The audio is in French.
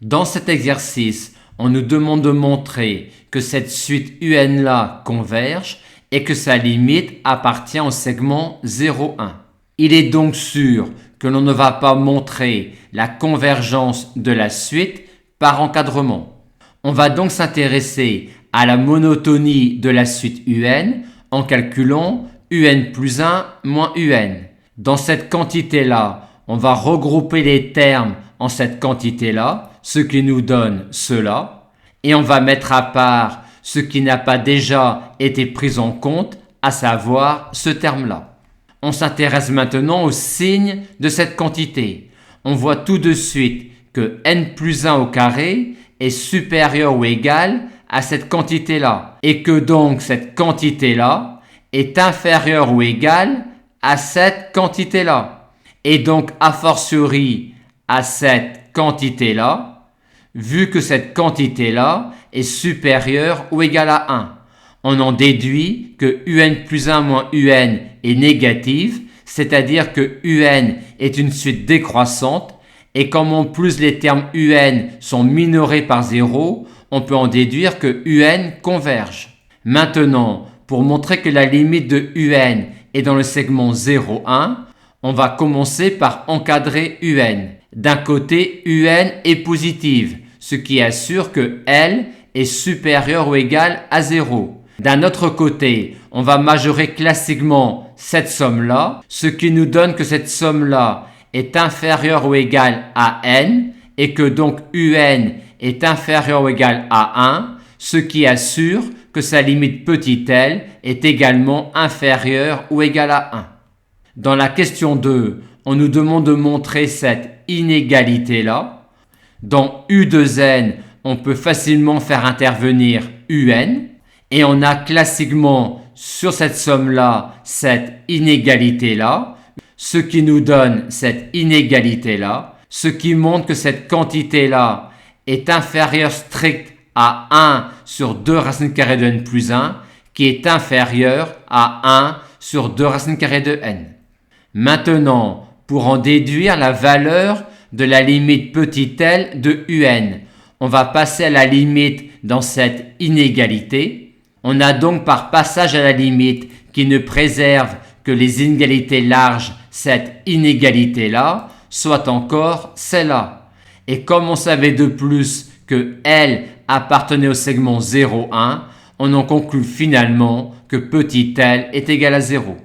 Dans cet exercice, on nous demande de montrer que cette suite UN-là converge et que sa limite appartient au segment 0,1. Il est donc sûr que l'on ne va pas montrer la convergence de la suite par encadrement. On va donc s'intéresser à la monotonie de la suite UN en calculant UN plus 1 moins UN. Dans cette quantité-là, on va regrouper les termes en cette quantité-là, ce qui nous donne cela, et on va mettre à part ce qui n'a pas déjà été pris en compte, à savoir ce terme-là. On s'intéresse maintenant au signe de cette quantité. On voit tout de suite que n plus 1 au carré est supérieur ou égal à cette quantité-là, et que donc cette quantité-là est inférieure ou égale à cette quantité-là, et donc a fortiori à cette quantité-là, vu que cette quantité-là est supérieure ou égale à 1. On en déduit que UN plus 1 moins UN est négative, c'est-à-dire que UN est une suite décroissante, et comme en plus les termes UN sont minorés par 0, on peut en déduire que UN converge. Maintenant, pour montrer que la limite de UN est dans le segment 0,1, on va commencer par encadrer UN. D'un côté, UN est positive, ce qui assure que L est supérieur ou égal à 0. D'un autre côté, on va majorer classiquement cette somme-là, ce qui nous donne que cette somme-là est inférieure ou égale à n et que donc UN est inférieur ou égal à 1, ce qui assure que sa limite petit l est également inférieure ou égale à 1. Dans la question 2, on nous demande de montrer cette inégalité-là. Dans U de n, on peut facilement faire intervenir UN et on a classiquement sur cette somme-là cette inégalité-là, ce qui nous donne cette inégalité-là, ce qui montre que cette quantité-là est inférieure stricte à 1 sur 2 racines carrées de n plus 1, qui est inférieure à 1 sur 2 racines carrées de n. Maintenant, pour en déduire la valeur de la limite petit l de UN, on va passer à la limite dans cette inégalité. On a donc par passage à la limite qui ne préserve que les inégalités larges, cette inégalité-là, soit encore celle-là. Et comme on savait de plus que L appartenait au segment 0,1, on en conclut finalement que petit l est égal à 0.